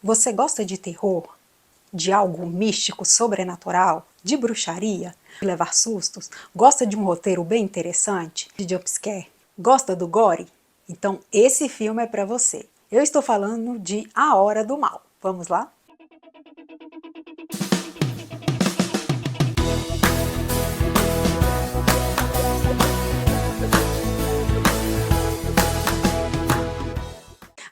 Você gosta de terror? De algo místico, sobrenatural? De bruxaria? De levar sustos? Gosta de um roteiro bem interessante? De jumpscare? Gosta do gore? Então esse filme é para você. Eu estou falando de A Hora do Mal. Vamos lá?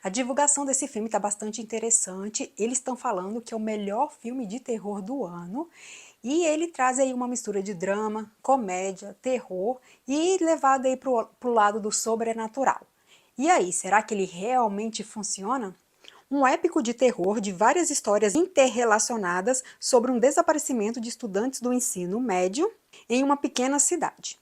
A divulgação desse filme está bastante interessante. Eles estão falando que é o melhor filme de terror do ano. E ele traz aí uma mistura de drama, comédia, terror e levado aí para o lado do sobrenatural. E aí, será que ele realmente funciona? Um épico de terror de várias histórias interrelacionadas sobre um desaparecimento de estudantes do ensino médio em uma pequena cidade.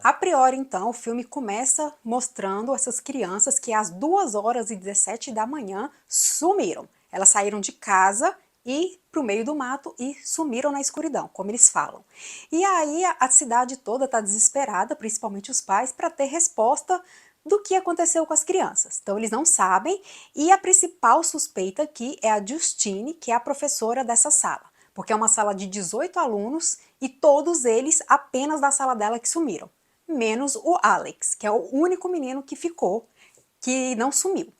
A priori, então, o filme começa mostrando essas crianças que às 2h17 da manhã sumiram. Elas saíram de casa e para o meio do mato e sumiram na escuridão, como eles falam. E aí a cidade toda está desesperada, principalmente os pais, para ter resposta do que aconteceu com as crianças. Então eles não sabem e a principal suspeita aqui é a Justine, que é a professora dessa sala, porque é uma sala de 18 alunos e todos eles apenas da sala dela que sumiram, menos o Alex, que é o único menino que ficou, que não sumiu.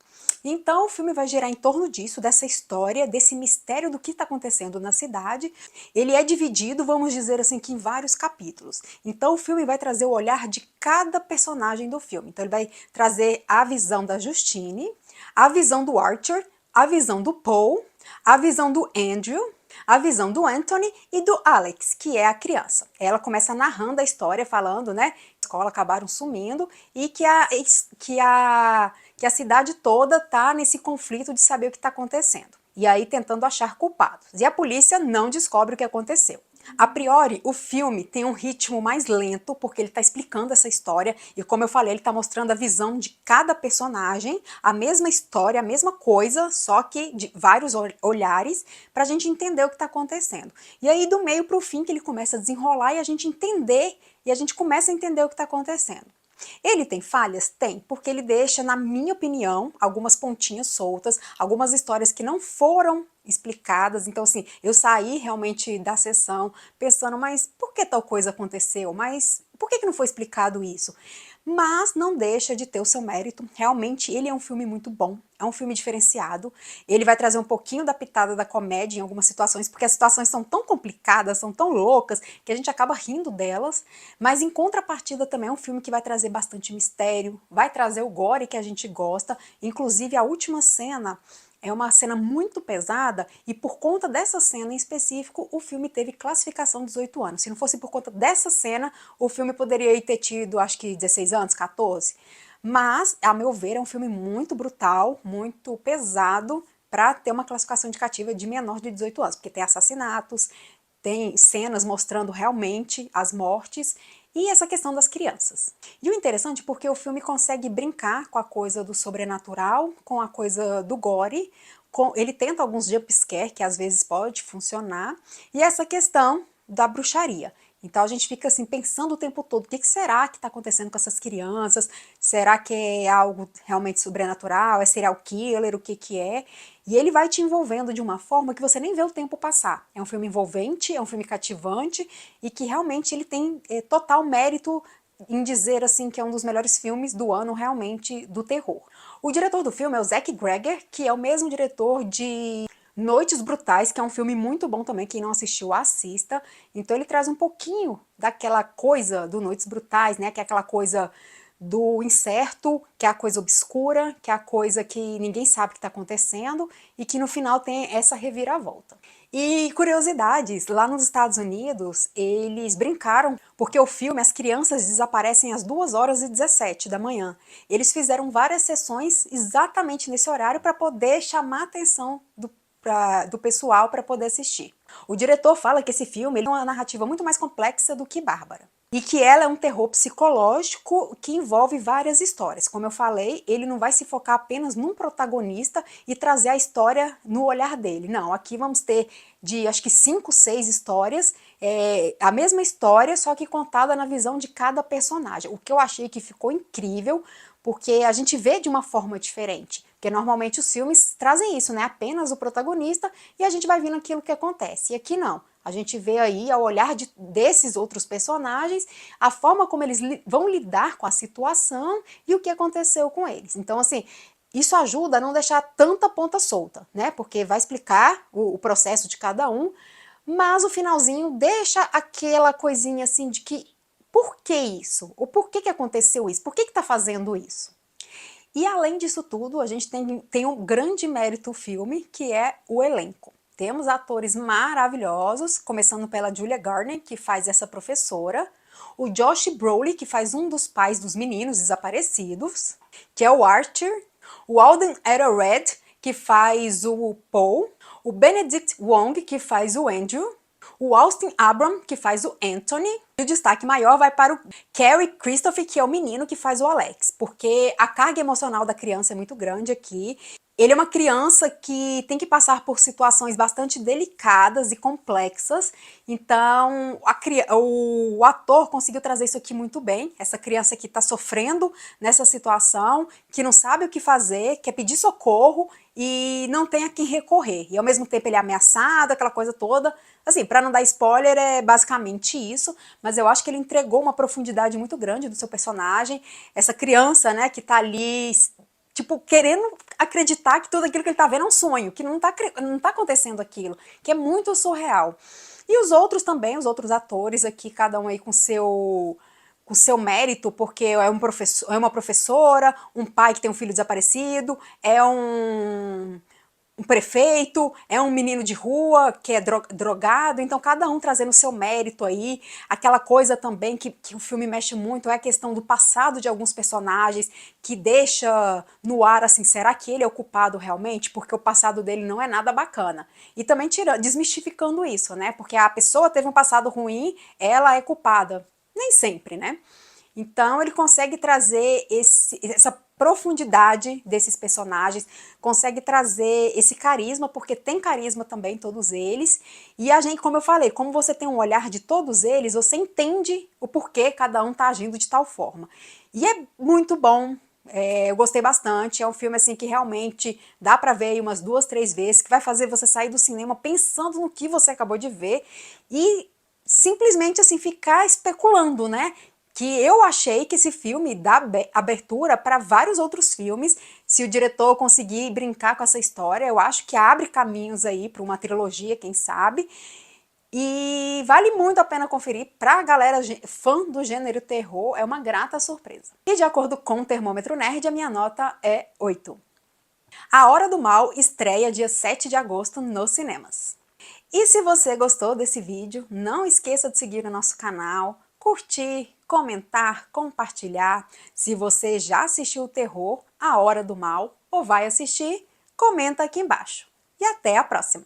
Então o filme vai girar em torno disso, dessa história, desse mistério do que está acontecendo na cidade. Ele é dividido, vamos dizer assim, que em vários capítulos. Então o filme vai trazer o olhar de cada personagem do filme. Então ele vai trazer a visão da Justine, a visão do Archer, a visão do Paul, a visão do Andrew, a visão do Anthony e do Alex, que é a criança. Ela começa narrando a história, falando, né, que a escola acabaram sumindo e que a cidade toda tá nesse conflito de saber o que está acontecendo. E aí tentando achar culpados. E a polícia não descobre o que aconteceu. A priori, o filme tem um ritmo mais lento, porque ele está explicando essa história, e como eu falei, ele está mostrando a visão de cada personagem, a mesma história, a mesma coisa, só que de vários olhares, para a gente entender o que está acontecendo. E aí, do meio para o fim, que ele começa a desenrolar e a gente entender, e a gente começa a entender o que está acontecendo. Ele tem falhas? Tem, porque ele deixa, na minha opinião, algumas pontinhas soltas, algumas histórias que não foram explicadas. Então, assim, eu saí realmente da sessão pensando, mas por que tal coisa aconteceu? Mas por que não foi explicado isso? Mas não deixa de ter o seu mérito. Realmente, ele é um filme muito bom, é um filme diferenciado. Ele vai trazer um pouquinho da pitada da comédia em algumas situações, porque as situações são tão complicadas, são tão loucas, que a gente acaba rindo delas. Mas em contrapartida também é um filme que vai trazer bastante mistério, vai trazer o gore que a gente gosta. Inclusive a última cena é uma cena muito pesada e por conta dessa cena em específico, o filme teve classificação 18 anos. Se não fosse por conta dessa cena, o filme poderia ter tido, acho que 16 anos, 14. Mas, a meu ver, é um filme muito brutal, muito pesado para ter uma classificação indicativa de menor de 18 anos, porque tem assassinatos, tem cenas mostrando realmente as mortes e essa questão das crianças. E o interessante é porque o filme consegue brincar com a coisa do sobrenatural, com a coisa do gore, ele tenta alguns jumpscare que às vezes pode funcionar, e essa questão da bruxaria. Então a gente fica assim pensando o tempo todo, o que será que está acontecendo com essas crianças? Será que é algo realmente sobrenatural? É serial killer? O que é? E ele vai te envolvendo de uma forma que você nem vê o tempo passar. É um filme envolvente, é um filme cativante e que realmente ele tem total mérito em dizer assim que é um dos melhores filmes do ano realmente do terror. O diretor do filme é o Zach Greger, que é o mesmo diretor de Noites Brutais, que é um filme muito bom também, quem não assistiu, assista. Então ele traz um pouquinho daquela coisa do Noites Brutais, né, que é aquela coisa do incerto, que é a coisa obscura, que é a coisa que ninguém sabe o que está acontecendo e que no final tem essa reviravolta. E curiosidades, lá nos Estados Unidos, eles brincaram, porque o filme, as crianças desaparecem às 2h17 da manhã. Eles fizeram várias sessões exatamente nesse horário para poder chamar a atenção do pessoal para poder assistir. O diretor fala que esse filme é uma narrativa muito mais complexa do que Bárbara. E que ela é um terror psicológico que envolve várias histórias. Como eu falei, ele não vai se focar apenas num protagonista e trazer a história no olhar dele. Não, aqui vamos ter de acho que 5, 6 histórias, a mesma história, só que contada na visão de cada personagem. O que eu achei que ficou incrível, porque a gente vê de uma forma diferente. Porque normalmente os filmes trazem isso, né? Apenas o protagonista e a gente vai vendo aquilo que acontece. E aqui não. A gente vê aí, ao olhar desses outros personagens, a forma como eles vão lidar com a situação e o que aconteceu com eles. Então, assim, isso ajuda a não deixar tanta ponta solta, né? Porque vai explicar o processo de cada um, mas o finalzinho deixa aquela coisinha assim de que por que isso? Ou por que aconteceu isso? Por que tá fazendo isso? E além disso tudo, a gente tem um grande mérito o filme, que é o elenco. Temos atores maravilhosos, começando pela Julia Garner, que faz essa professora, o Josh Brolin, que faz um dos pais dos meninos desaparecidos, que é o Archer, o Alden Ehrenreich, que faz o Paul, o Benedict Wong, que faz o Andrew, o Austin Abram, que faz o Anthony, e o destaque maior vai para o Cary Christopher, que é o menino que faz o Alex, porque a carga emocional da criança é muito grande aqui. Ele é uma criança que tem que passar por situações bastante delicadas e complexas, então o ator conseguiu trazer isso aqui muito bem. Essa criança que está sofrendo nessa situação, que não sabe o que fazer, quer pedir socorro e não tem a quem recorrer. E ao mesmo tempo ele é ameaçado, aquela coisa toda. Assim, para não dar spoiler, é basicamente isso, mas eu acho que ele entregou uma profundidade muito grande do seu personagem. Essa criança, né, que tá ali, tipo, querendo acreditar que tudo aquilo que ele tá vendo é um sonho, que não tá acontecendo aquilo, que é muito surreal. E os outros também, os outros atores aqui, cada um aí com seu mérito, porque é é uma professora, um pai que tem um filho desaparecido, é um prefeito, é um menino de rua que é drogado, então cada um trazendo o seu mérito aí. Aquela coisa também que o filme mexe muito é a questão do passado de alguns personagens, que deixa no ar assim, será que ele é o culpado realmente? Porque o passado dele não é nada bacana. E também desmistificando isso, né? Porque a pessoa teve um passado ruim, ela é culpada. Nem sempre, né? Então ele consegue trazer essa profundidade desses personagens, consegue trazer esse carisma, porque tem carisma também todos eles, e a gente, como eu falei, como você tem um olhar de todos eles, você entende o porquê cada um tá agindo de tal forma. E é muito bom, eu gostei bastante, é um filme assim que realmente dá pra ver aí umas 2, 3 vezes, que vai fazer você sair do cinema pensando no que você acabou de ver, e simplesmente assim ficar especulando, né? Que eu achei que esse filme dá abertura para vários outros filmes. Se o diretor conseguir brincar com essa história, eu acho que abre caminhos aí para uma trilogia, quem sabe. E vale muito a pena conferir. Para a galera fã do gênero terror, é uma grata surpresa. E de acordo com o Termômetro Nerd, a minha nota é 8. A Hora do Mal estreia dia 7 de agosto nos cinemas. E se você gostou desse vídeo, não esqueça de seguir o nosso canal, curtir, comentar, compartilhar. Se você já assistiu o terror, A Hora do Mal, ou vai assistir, comenta aqui embaixo. E até a próxima!